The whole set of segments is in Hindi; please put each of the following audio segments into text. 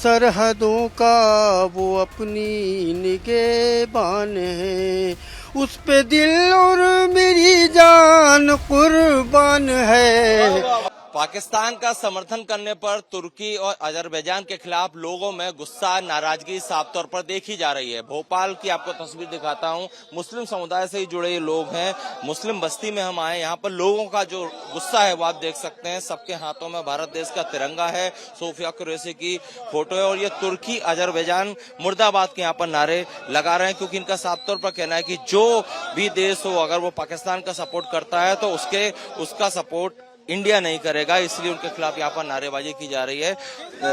सरहदों का वो अपनी निगहबान है, उस पे दिल और मेरी जान कुर्बान है। पाकिस्तान का समर्थन करने पर तुर्की और अजरबैजान के खिलाफ लोगों में गुस्सा, नाराजगी साफ तौर पर देखी जा रही है। भोपाल की आपको तस्वीर दिखाता हूं। मुस्लिम समुदाय से ही जुड़े ये लोग हैं। मुस्लिम बस्ती में हम आए, यहाँ पर लोगों का जो गुस्सा है वो आप देख सकते हैं। सबके हाथों में भारत देश का तिरंगा है, सोफिया कुरैशी की फोटो है और ये तुर्की अजरबैजान मुर्दाबाद के यहाँ पर नारे लगा रहे हैं, क्योंकि इनका साफ तौर पर कहना है कि जो भी देश हो अगर वो पाकिस्तान का सपोर्ट करता है तो उसका सपोर्ट इंडिया नहीं करेगा, इसलिए उनके खिलाफ यहाँ पर नारेबाजी की जा रही है।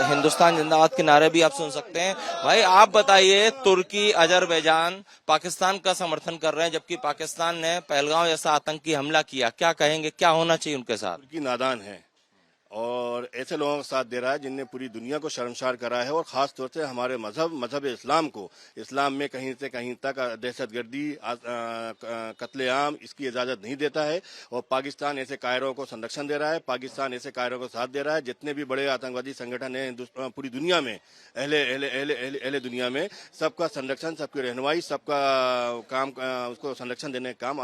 हिंदुस्तान जिंदाबाद के नारे भी आप सुन सकते हैं। भाई आप बताइए, तुर्की अजरबैजान पाकिस्तान का समर्थन कर रहे हैं जबकि पाकिस्तान ने पहलगांव जैसा आतंकी हमला किया, क्या कहेंगे, क्या होना चाहिए उनके साथ? तुर्की नादान है और ऐसे लोगों का साथ दे रहा है जिनने पूरी दुनिया को शर्मसार करा है और खास तौर से हमारे मजहब इस्लाम को, इस्लाम में कहीं से कहीं तक दहशतगर्दी, कत्लेआम इसकी इजाजत नहीं देता है। और पाकिस्तान ऐसे कायरों को संरक्षण दे रहा है, पाकिस्तान ऐसे कायरों को साथ दे रहा है। जितने भी बड़े आतंकवादी संगठन हैं पूरी दुनिया में, अहले दुनिया में, सबका संरक्षण, सबकी रहनुमाई, सबका काम, उसको संरक्षण देने का काम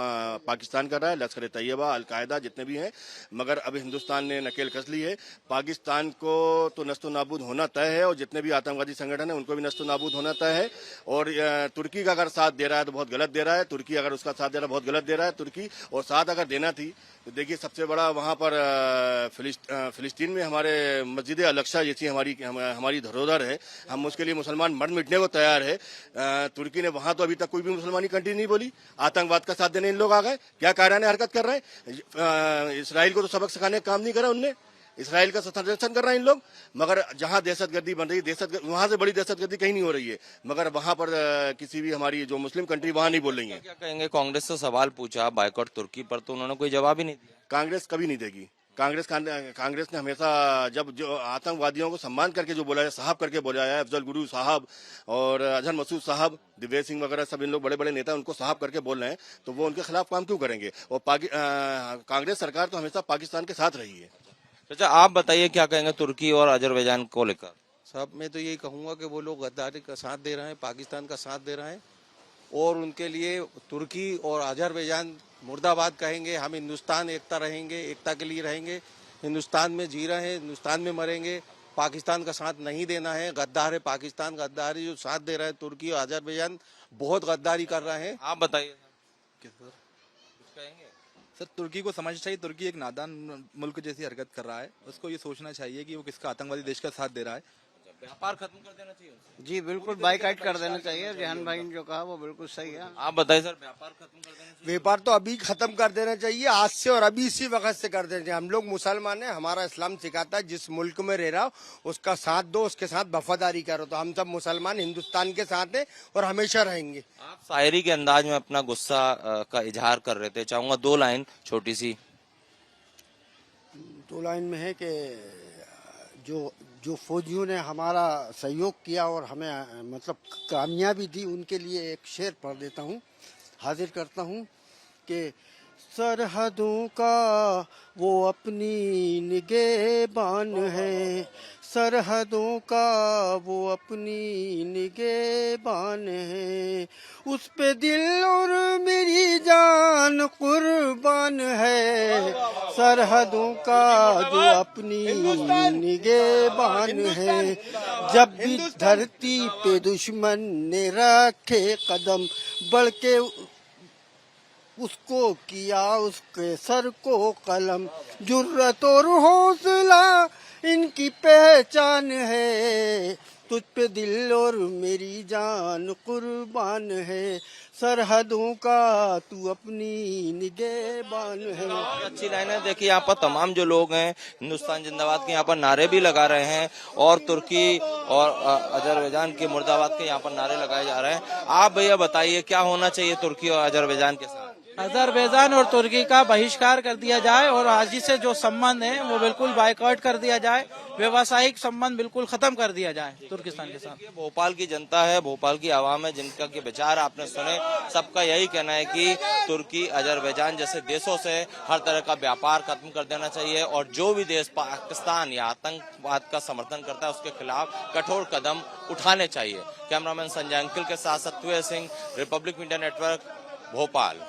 पाकिस्तान कर रहा है। लश्कर तैयबा, अलकायदा जितने भी हैं, मगर अब हिंदुस्तान ने नकेल कस है। पाकिस्तान को तो नस्तो नाबूद होना तय है और जितने भी आतंकवादी संगठन है उनको भी नस्तो नाबूद होना तय है। और तुर्की का अगर साथ दे रहा है तो बहुत गलत दे रहा है, तुर्की अगर उसका साथ दे रहा है बहुत गलत दे रहा है तुर्की। और साथ अगर देना थी तो देखिए, सबसे बड़ा वहां पर फिलिस्तीन में हमारे मस्जिद अल-अक्सा जैसी हमारी धरोहर है, हम उसके लिए मुसलमान मर मिटने को तैयार है। तुर्की ने वहां तो अभी तक कोई भी मुसलमानी कंट्री नहीं बोली, आतंकवाद का साथ देने इन लोग आ गए। क्या कायराने हरकत कर रहे हैं? इसराइल को तो सबक सिखाने का काम नहीं करा उनने, इसराइल का संरक्षण कर रहे हैं इन लोग। मगर जहां दहशतगर्दी बन रही है, वहां से बड़ी दहशतगर्दी कहीं नहीं हो रही है, मगर वहां पर किसी भी हमारी जो मुस्लिम कंट्री वहां नहीं बोल रही है। क्या कहेंगे? कांग्रेस से सवाल पूछा बायकॉट तुर्की पर तो उन्होंने कोई जवाब ही नहीं दिया। कांग्रेस कभी नहीं देगी। कांग्रेस ने हमेशा जब जो आतंकवादियों को सम्मान करके जो बोला है, साहब करके बोला है, अफजल गुरु साहब और अजहर मसूद साहब, दिव्य सिंह वगैरह सब इन लोग बड़े बड़े नेता उनको साहब करके बोल रहे हैं, तो वो उनके खिलाफ काम क्यों करेंगे? और कांग्रेस सरकार तो हमेशा पाकिस्तान के साथ रही है। अच्छा, आप बताइए क्या कहेंगे तुर्की और अजरबैजान को लेकर? साहब मैं तो यही कहूंगा कि वो लोग गद्दारी का साथ दे रहे हैं, पाकिस्तान का साथ दे रहे हैं और उनके लिए तुर्की और अजरबैजान मुर्दाबाद कहेंगे। हम हिंदुस्तान एकता रहेंगे, एकता के लिए रहेंगे, हिंदुस्तान में जी रहे हैं, हिंदुस्तान में मरेंगे। पाकिस्तान का साथ नहीं देना है, गद्दार है पाकिस्तान, गद्दारी जो साथ दे रहा है तुर्की और अजरबैजान बहुत गद्दारी कर रहे हैं। आप बताइए सर। कुछ कहेंगे? सर, तुर्की को समझना चाहिए तुर्की एक नादान मुल्क जैसी हरकत कर रहा है, उसको ये सोचना चाहिए कि वो किसका आतंकवादी देश का साथ दे रहा है। व्यापार खत्म कर देना चाहिए उनसे। जी बिल्कुल, बाइकाट कर देना चाहिए। रेहान भाई ने जो कहा वो बिल्कुल सही है। आप बताइए सर, व्यापार खत्म कर देना चाहिए? व्यापार तो अभी खत्म कर देना चाहिए, आज से और अभी इसी वक्त से कर देना चाहिए। हम लोग मुसलमान हैं, हमारा इस्लाम सिखाता है जिस मुल्क में रह रहा हो उसका साथ दो, उसके साथ वफादारी करो। तो हम सब मुसलमान हिंदुस्तान के साथ हैं और हमेशा रहेंगे। आप शायरी के अंदाज में अपना गुस्सा का इजहार कर रहे थे, चाहूंगा 2 लाइन छोटी सी। 2 लाइन में है कि जो फौजियों ने हमारा सहयोग किया और हमें मतलब कामयाबी दी, उनके लिए एक शेर पढ़ देता हूँ, हाजिर करता हूँ कि सरहदों का वो अपनी निगहबान है, सरहदों का वो अपनी निगहबान है, उस पे दिल और मेरी जान कुर्बान है। सरहदों का जो अपनी निगहबान है, जब भी धरती पे दुश्मन ने रखे कदम, बढ़ के उसको किया उसके सर को कलम। जुर्रत और हौसला इनकी पहचान है, तुझ पे दिल और मेरी जान कुर्बान है, सरहदों का तू अपनी निगहबान है। अच्छी लाइन है। देखिए यहाँ पर तमाम जो लोग हैं हिंदुस्तान जिंदाबाद के यहाँ पर नारे भी लगा रहे हैं और तुर्की और अजरबैजान के मुर्दाबाद के यहाँ पर नारे लगाए जा रहे हैं। आप भैया बताइए क्या होना चाहिए तुर्की और अजरबैजान के साथ? अजरबैजान और तुर्की का बहिष्कार कर दिया जाए और आज से जो संबंध है वो बिल्कुल बायकॉट कर दिया जाए, व्यवसायिक संबंध बिल्कुल खत्म कर दिया जाए तुर्किस्तान के साथ। ये भोपाल की जनता है, भोपाल की आवाम है, जिनका के विचार आपने सुने, सबका यही कहना है कि तुर्की, अजरबैजान जैसे देशों से हर तरह का व्यापार खत्म कर देना चाहिए और जो भी देश पाकिस्तान या आतंकवाद का समर्थन करता है उसके खिलाफ कठोर कदम उठाने चाहिए। कैमरामैन संजय अंकिल के साथ सत्य Singh, Republic media network, Bhopal.